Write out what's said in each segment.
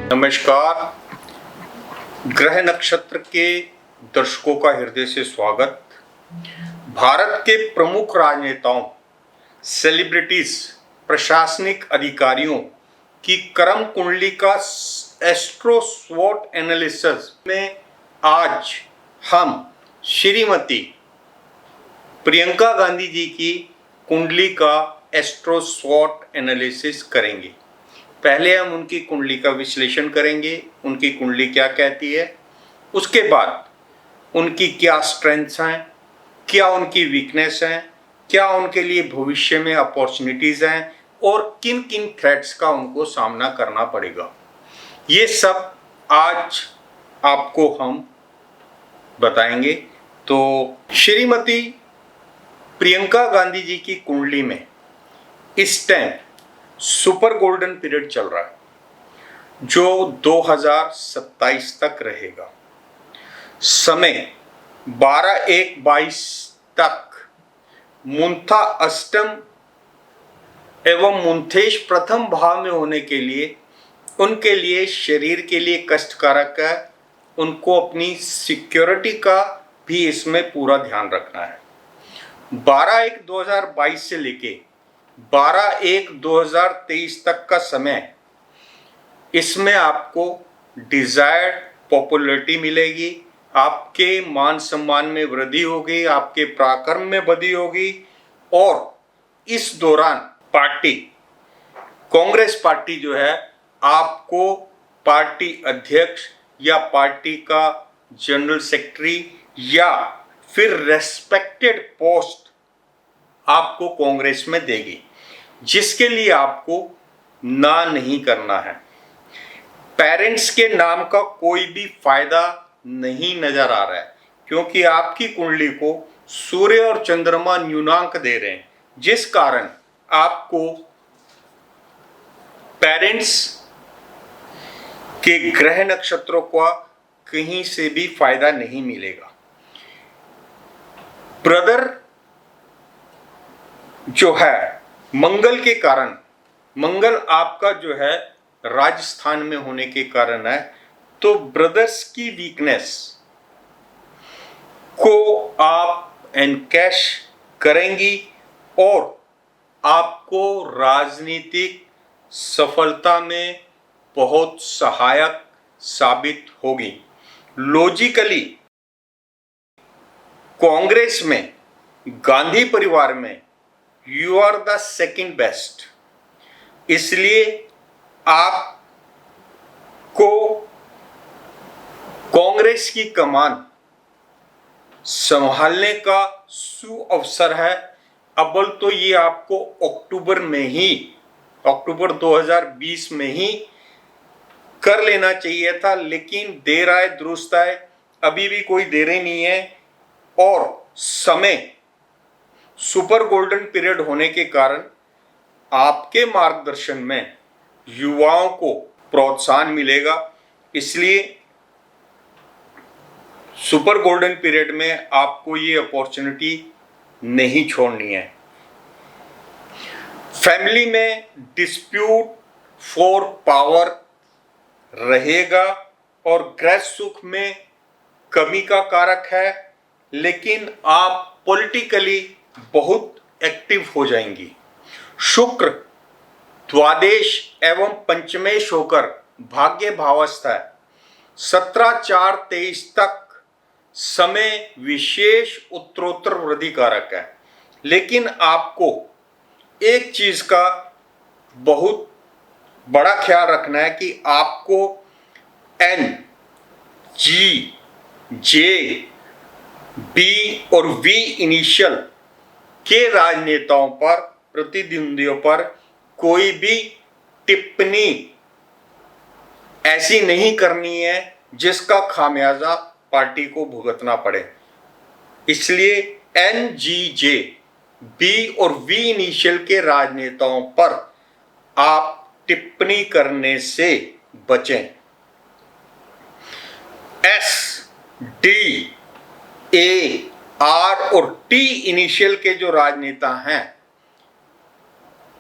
नमस्कार। ग्रह नक्षत्र के दर्शकों का हृदय से स्वागत। भारत के प्रमुख राजनेताओं, सेलिब्रिटीज, प्रशासनिक अधिकारियों की कर्म कुंडली का एस्ट्रो स्वॉट एनालिसिस में आज हम श्रीमती प्रियंका गांधी जी की कुंडली का एस्ट्रो स्वॉट एनालिसिस करेंगे। पहले हम उनकी कुंडली का विश्लेषण करेंगे, उनकी कुंडली क्या कहती है, उसके बाद उनकी क्या स्ट्रेंथ्स हैं, क्या उनकी वीकनेस हैं, क्या उनके लिए भविष्य में अपॉर्चुनिटीज हैं और किन किन थ्रेट्स का उनको सामना करना पड़ेगा, ये सब आज आपको हम बताएंगे। तो श्रीमती प्रियंका गांधी जी की कुंडली में इस टाइम सुपर गोल्डन पीरियड चल रहा है जो 2027 तक रहेगा। समय 12-1-22 तक मुंथा अष्टम एवं मुंथेश प्रथम भाव में होने के लिए उनके लिए शरीर के लिए कष्टकारक है। उनको अपनी सिक्योरिटी का भी इसमें पूरा ध्यान रखना है। 12-1-2022 से लेके 12-1-2023 तक का समय, इसमें आपको डिजायर्ड पॉपुलैरिटी मिलेगी, आपके मान सम्मान में वृद्धि होगी, आपके पराक्रम में वृद्धि होगी और इस दौरान पार्टी, कांग्रेस पार्टी जो है, आपको पार्टी अध्यक्ष या पार्टी का जनरल सेक्रेटरी या फिर रेस्पेक्टेड पोस्ट आपको कांग्रेस में देगी, जिसके लिए आपको ना नहीं करना है। पेरेंट्स के नाम का कोई भी फायदा नहीं नजर आ रहा है क्योंकि आपकी कुंडली को सूर्य और चंद्रमा न्यूनांक दे रहे हैं, जिस कारण आपको पेरेंट्स के ग्रह नक्षत्रों का कहीं से भी फायदा नहीं मिलेगा। ब्रदर जो है, मंगल के कारण, मंगल आपका जो है राजस्थान में होने के कारण है, तो ब्रदर्स की वीकनेस को आप एनकैश करेंगी और आपको राजनीतिक सफलता में बहुत सहायक साबित होगी। लॉजिकली कांग्रेस में, गांधी परिवार में you are the second best, इसलिए आपको कांग्रेस की कमान संभालने का सुअवसर है। अव्वल तो ये आपको अक्टूबर 2020 में ही कर लेना चाहिए था, लेकिन देर आए दुरुस्त आए, अभी भी कोई देरी नहीं है और समय सुपर गोल्डन पीरियड होने के कारण आपके मार्गदर्शन में युवाओं को प्रोत्साहन मिलेगा। इसलिए सुपर गोल्डन पीरियड में आपको ये अपॉर्चुनिटी नहीं छोड़नी है। फैमिली में डिस्प्यूट फॉर पावर रहेगा और गृह सुख में कमी का कारक है, लेकिन आप पॉलिटिकली बहुत एक्टिव हो जाएंगी। शुक्र द्वादश एवं पंचमेश होकर भाग्य भावस्थ है। 17-4-23 तक समय विशेष उत्तरोत्तर वृद्धि कारक है, लेकिन आपको एक चीज का बहुत बड़ा ख्याल रखना है कि आपको N, G, J, B और V इनिशियल के राजनेताओं पर, प्रतिद्वंदियों पर कोई भी टिप्पणी ऐसी नहीं करनी है जिसका खामियाजा पार्टी को भुगतना पड़े। इसलिए N, G, J, B और V इनिशियल के राजनेताओं पर आप टिप्पणी करने से बचें। S, D, A, R और T इनिशियल के जो राजनेता हैं,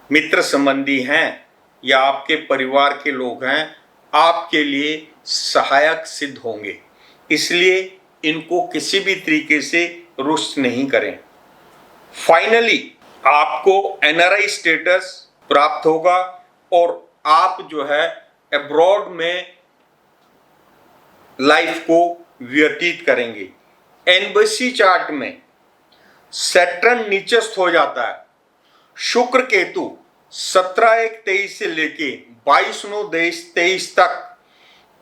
मित्र संबंधी हैं या आपके परिवार के लोग हैं, आपके लिए सहायक सिद्ध होंगे, इसलिए इनको किसी भी तरीके से रुष्ट नहीं करें। फाइनली आपको एनआरआई स्टेटस प्राप्त होगा और आप जो है अब्रॉड में लाइफ को व्यतीत करेंगे। एम्बेसी चार्ट में सैटर्न नीचस्थ हो जाता है। शुक्र केतु 17/1/23 से लेके 22/9/23 तक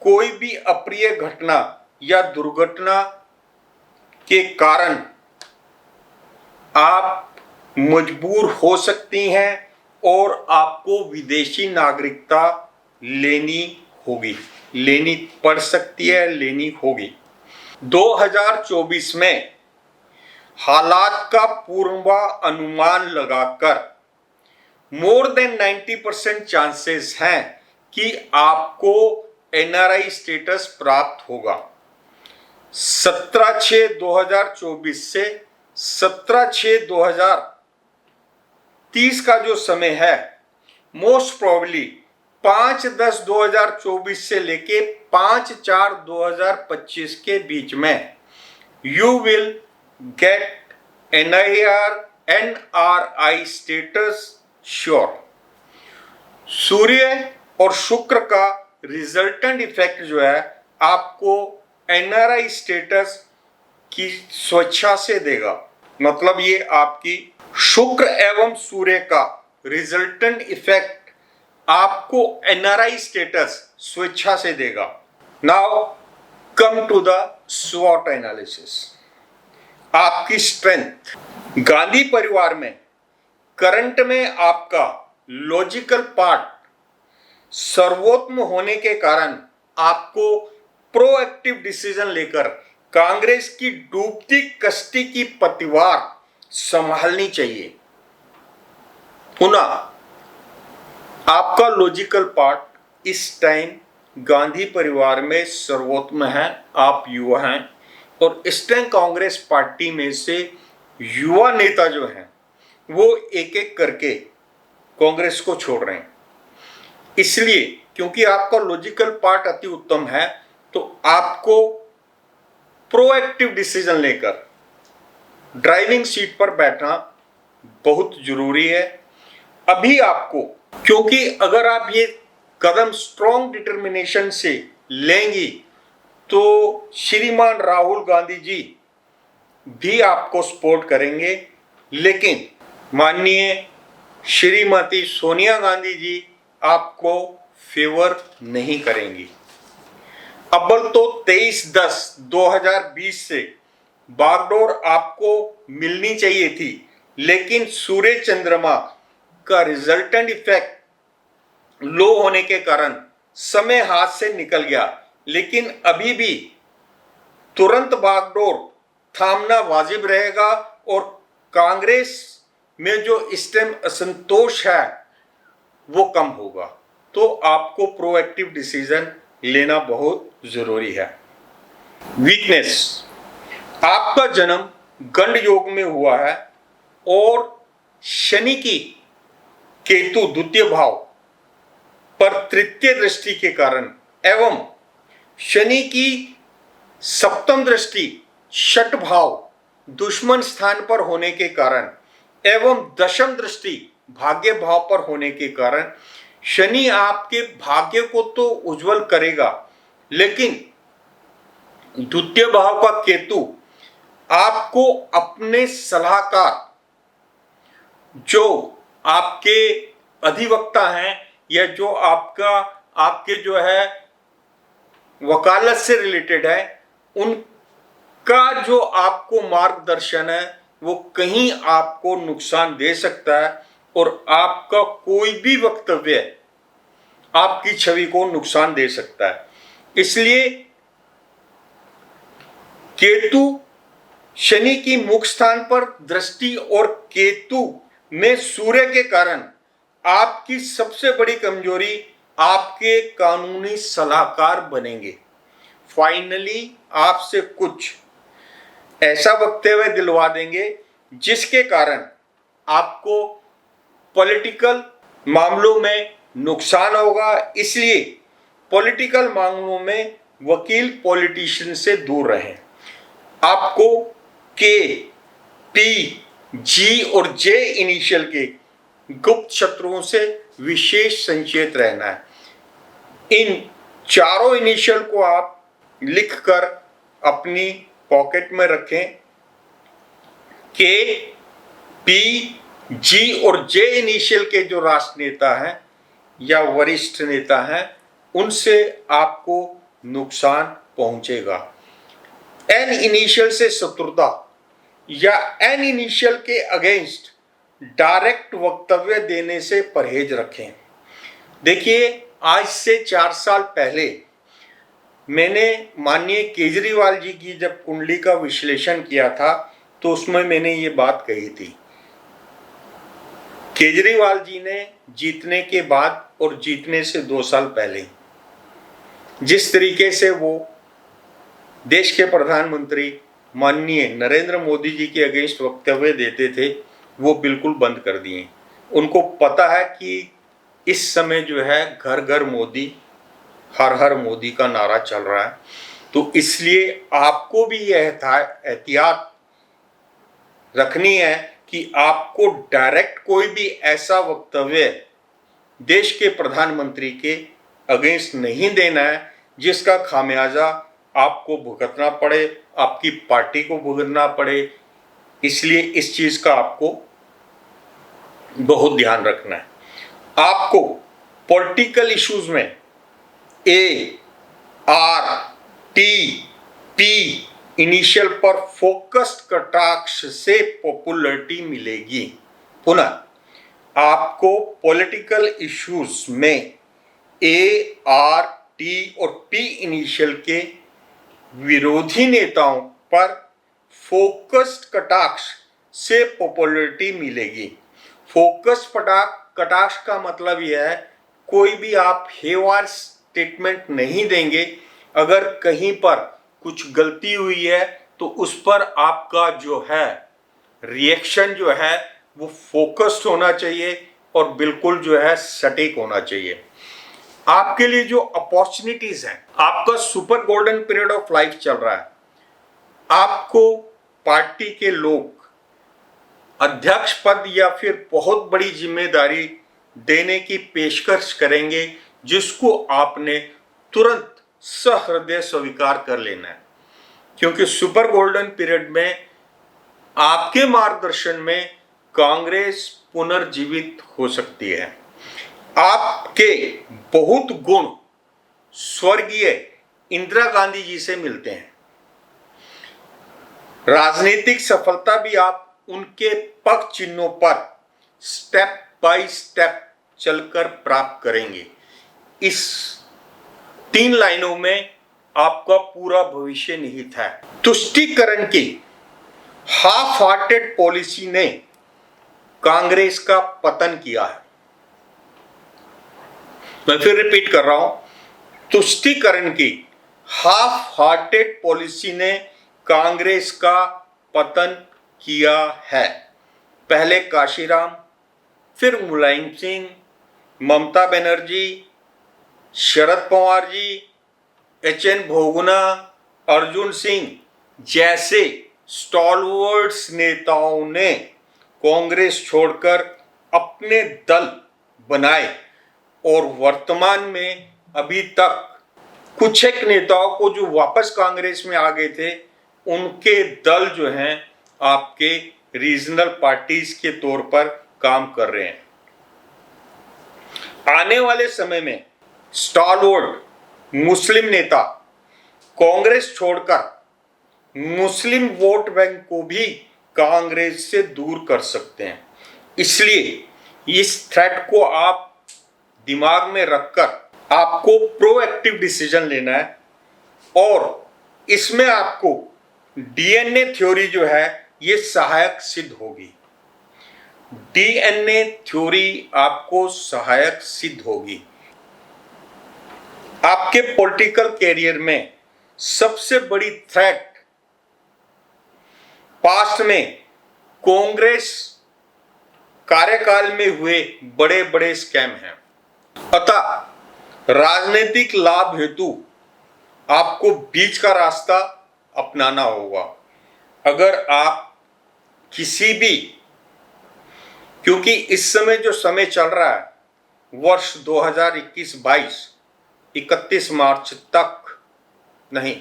कोई भी अप्रिय घटना या दुर्घटना के कारण आप मजबूर हो सकती हैं और आपको विदेशी नागरिकता लेनी पड़ सकती है, लेनी होगी। 2024 में हालात का पूर्वानुमान लगाकर मोर देन 90% चांसेस हैं कि आपको एनआरआई स्टेटस प्राप्त होगा। 17/6/2024 से 17/6/2030 का जो समय है, मोस्ट प्रोबेबली 5/10/2024 से लेके 5/4/2025 के बीच में you will get NRI status sure. सूर्य और शुक्र का रिजल्टेंट इफेक्ट जो है आपको एनआरआई स्टेटस की स्वेच्छा से देगा। मतलब ये आपकी शुक्र एवं सूर्य का रिजल्टेंट इफेक्ट आपको एनआरआई स्टेटस स्वेच्छा से देगा। नाउ कम टू द स्वॉट एनालिसिस। आपकी स्ट्रेंथ, गांधी परिवार में करंट में आपका लॉजिकल पार्ट सर्वोत्तम होने के कारण आपको प्रोएक्टिव डिसीजन लेकर कांग्रेस की डूबती कश्ती की पतवार संभालनी चाहिए। पुनः आपका लॉजिकल पार्ट इस टाइम गांधी परिवार में सर्वोत्तम है। आप युवा हैं और इस टाइम कांग्रेस पार्टी में से युवा नेता जो हैं वो एक एक करके कांग्रेस को छोड़ रहे हैं। इसलिए क्योंकि आपका लॉजिकल पार्ट अति उत्तम है तो आपको प्रोएक्टिव डिसीजन लेकर ड्राइविंग सीट पर बैठना बहुत जरूरी है अभी आपको। क्योंकि अगर आप ये कदम स्ट्रॉन्ग डिटर्मिनेशन से लेंगी तो श्रीमान राहुल गांधी जी भी आपको सपोर्ट करेंगे, लेकिन माननीय श्रीमती सोनिया गांधी जी आपको फेवर नहीं करेंगी। अव्वल तो 23/10/2020 से बागडोर आपको मिलनी चाहिए थी, लेकिन सूर्य चंद्रमा का रिजल्टेंट इफेक्ट लो होने के कारण समय हाथ से निकल गया। लेकिन अभी भी तुरंत बागडोर थामना वाजिब रहेगा और कांग्रेस में जो इस टाइम असंतोष है वो कम होगा। तो आपको प्रोएक्टिव डिसीजन लेना बहुत जरूरी है। वीकनेस, आपका जन्म गंड योग में हुआ है और शनि की केतु द्वितीय भाव पर तृतीय दृष्टि के कारण एवं शनि की सप्तम दृष्टि षट भाव दुश्मन स्थान पर होने के कारण एवं दशम दृष्टि भाग्य भाव पर होने के कारण शनि आपके भाग्य को तो उज्जवल करेगा, लेकिन द्वितीय भाव का केतु आपको अपने सलाहकार जो आपके अधिवक्ता हैं या जो आपके जो है वकालत से रिलेटेड है उनका जो आपको मार्गदर्शन है वो कहीं आपको नुकसान दे सकता है और आपका कोई भी वक्तव्य आपकी छवि को नुकसान दे सकता है। इसलिए केतु शनि की मुख स्थान पर दृष्टि और केतु में सूर्य के कारण आपकी सबसे बड़ी कमजोरी आपके कानूनी सलाहकार बनेंगे। फाइनली आपसे कुछ ऐसा वक्तव्य दिलवा देंगे जिसके कारण आपको पॉलिटिकल मामलों में नुकसान होगा। इसलिए पॉलिटिकल मामलों में वकील पॉलिटिशियन से दूर रहें। आपको के, पी, जी और जे इनिशियल के गुप्त शत्रुओं से विशेष सचेत रहना है। इन चारों इनिशियल को आप लिखकर अपनी पॉकेट में रखें। के, पी, जी और जे इनिशियल के जो राष्ट्रनेता हैं या वरिष्ठ नेता हैं, उनसे आपको नुकसान पहुंचेगा। एन इनिशियल से शत्रुता या एन इनिशियल के अगेंस्ट डायरेक्ट वक्तव्य देने से परहेज रखें। देखिए, आज से 4 साल पहले मैंने माननीय केजरीवाल जी की जब कुंडली का विश्लेषण किया था तो उसमें मैंने ये बात कही थी। केजरीवाल जी ने जीतने के बाद और जीतने से 2 साल पहले जिस तरीके से वो देश के प्रधानमंत्री माननीय नरेंद्र मोदी जी के अगेंस्ट वक्तव्य देते थे, वो बिल्कुल बंद कर दिए। उनको पता है कि इस समय जो है घर घर मोदी, हर हर मोदी का नारा चल रहा है, तो इसलिए आपको भी यह एहतियात रखनी है कि आपको डायरेक्ट कोई भी ऐसा वक्तव्य देश के प्रधानमंत्री के अगेंस्ट नहीं देना है जिसका खामियाजा आपको भुगतना पड़े, आपकी पार्टी को भुगतना पड़े। इसलिए इस चीज का आपको बहुत ध्यान रखना है। आपको पॉलिटिकल इश्यूज में ए, आर, टी, पी इनिशियल पर फोकस्ड कटाक्ष से पॉपुलैरिटी मिलेगी। पुनः आपको पॉलिटिकल इश्यूज में ए, आर, टी और पी इनिशियल के विरोधी नेताओं पर फोकस्ड कटाक्ष से पॉपुलैरिटी मिलेगी। फोकस्ड कटाक्ष का मतलब यह है कोई भी आप हेवार स्टेटमेंट नहीं देंगे। अगर कहीं पर कुछ गलती हुई है तो उस पर आपका जो है रिएक्शन जो है वो फोकस्ड होना चाहिए और बिल्कुल जो है सटीक होना चाहिए। आपके लिए जो अपॉर्चुनिटीज हैं, आपका super golden period of life चल रहा है। आपको पार्टी के लोग अध्यक्ष पद या फिर बहुत बड़ी जिम्मेदारी देने की पेशकश करेंगे, जिसको आपने तुरंत सहृदय स्वीकार कर लेना है, क्योंकि सुपर गोल्डन पीरियड में आपके मार्गदर्शन में कांग्रेस पुनर्जीवित हो सकती है। आपके बहुत गुण स्वर्गीय इंदिरा गांधी जी से मिलते हैं। राजनीतिक सफलता भी आप उनके पग चिन्हों पर स्टेप बाय स्टेप चलकर प्राप्त करेंगे। इस 3 लाइनों में आपका पूरा भविष्य निहित है। तुष्टीकरण की हाफ हार्टेड पॉलिसी ने कांग्रेस का पतन किया है। मैं फिर रिपीट कर रहा हूं, तुष्टीकरण की हाफ हार्टेड पॉलिसी ने कांग्रेस का पतन किया है। पहले काशीराम, फिर मुलायम सिंह, ममता बनर्जी, शरद पवार जी, एच.एन. भोगुना, अर्जुन सिंह जैसे स्टॉलवर्ड्स नेताओं ने कांग्रेस छोड़कर अपने दल बनाए और वर्तमान में अभी तक कुछ एक नेताओं को जो वापस कांग्रेस में आ गए थे, उनके दल जो हैं आपके रीजनल पार्टीज के तौर पर काम कर रहे हैं। आने वाले समय में स्टॉलवर्ड मुस्लिम नेता कांग्रेस छोड़कर मुस्लिम वोट बैंक को भी कांग्रेस से दूर कर सकते हैं। इसलिए इस थ्रेट को आप दिमाग में रखकर आपको प्रोएक्टिव डिसीजन लेना है और इसमें आपको डीएनए थ्योरी जो है ये सहायक सिद्ध होगी। डीएनए थ्योरी आपको सहायक सिद्ध होगी। आपके पॉलिटिकल कैरियर में सबसे बड़ी थ्रेट पास्ट में कांग्रेस कार्यकाल में हुए बड़े बड़े स्कैम हैं। अतः राजनीतिक लाभ हेतु आपको बीच का रास्ता अपनाना होगा। अगर आप किसी भी, क्योंकि इस समय जो समय चल रहा है वर्ष 2021-22, 31 मार्च तक नहीं,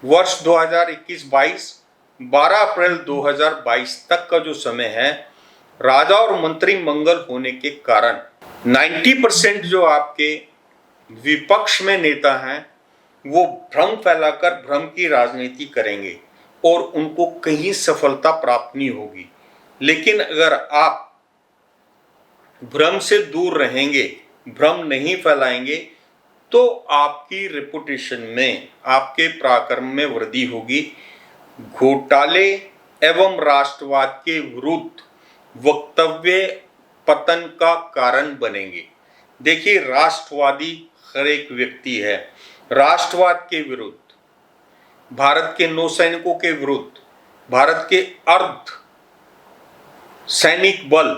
वर्ष 2021-22, 12 अप्रैल 2022 तक का जो समय है, राजा और मंत्री मंगल होने के कारण 90% जो आपके विपक्ष में नेता हैं वो भ्रम फैलाकर भ्रम की राजनीति करेंगे और उनको कहीं सफलता प्राप्त नहीं होगी। लेकिन अगर आप भ्रम से दूर रहेंगे, भ्रम नहीं फैलाएंगे, तो आपकी रेपुटेशन में, आपके पराक्रम में वृद्धि होगी। घोटाले एवं राष्ट्रवाद के विरुद्ध वक्तव्य पतन का कारण बनेंगे। देखिए, राष्ट्रवादी हर एक व्यक्ति है। राष्ट्रवाद के विरुद्ध, भारत के नौसैनिकों के विरुद्ध, भारत के अर्ध सैनिक बल,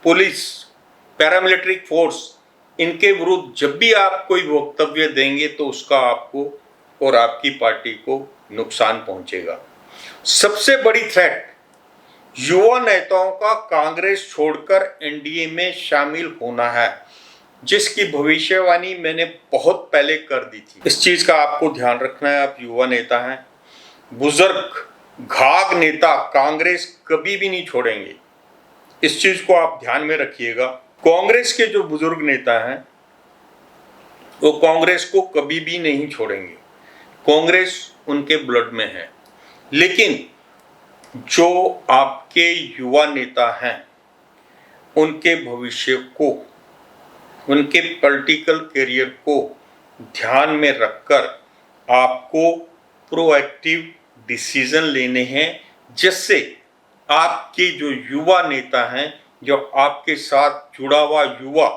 पुलिस, पैरामिलिट्री फोर्स, इनके विरुद्ध जब भी आप कोई वक्तव्य देंगे तो उसका आपको और आपकी पार्टी को नुकसान पहुंचेगा। सबसे बड़ी थ्रेट युवा नेताओं का कांग्रेस छोड़कर एनडीए में शामिल होना है, जिसकी भविष्यवाणी मैंने बहुत पहले कर दी थी। इस चीज का आपको ध्यान रखना है। आप युवा नेता हैं, बुजुर्ग घाघ नेता कांग्रेस कभी भी नहीं छोड़ेंगे। इस चीज को आप ध्यान में रखिएगा। कांग्रेस के जो बुजुर्ग नेता हैं वो कांग्रेस को कभी भी नहीं छोड़ेंगे। कांग्रेस उनके ब्लड में है। लेकिन जो आपके युवा नेता हैं उनके भविष्य को, उनके पॉलिटिकल करियर को ध्यान में रखकर आपको प्रोएक्टिव डिसीजन लेने हैं, जिससे आपके जो युवा नेता हैं, जो आपके साथ जुड़ा हुआ युवा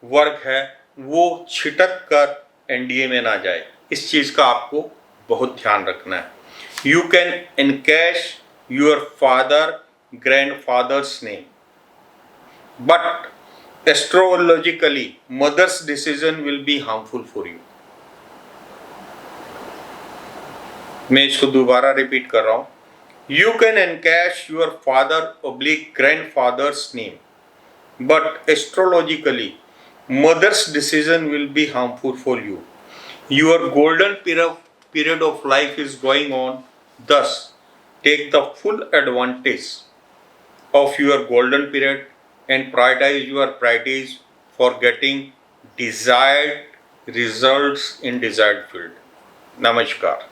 वर्ग है, वो छिटक कर एनडीए में ना जाए। इस चीज का आपको बहुत ध्यान रखना है। You can encash your father grandfathers name, but astrologically mother's decision will be harmful for you। मैं इसको दोबारा रिपीट कर रहा हूं। You can encash your father oblique grandfather's name, but astrologically mother's decision will be harmful for you। Your golden period of life is going on, thus take the full advantage of your golden period and prioritize your priorities for getting desired results in desired field। नमस्कार।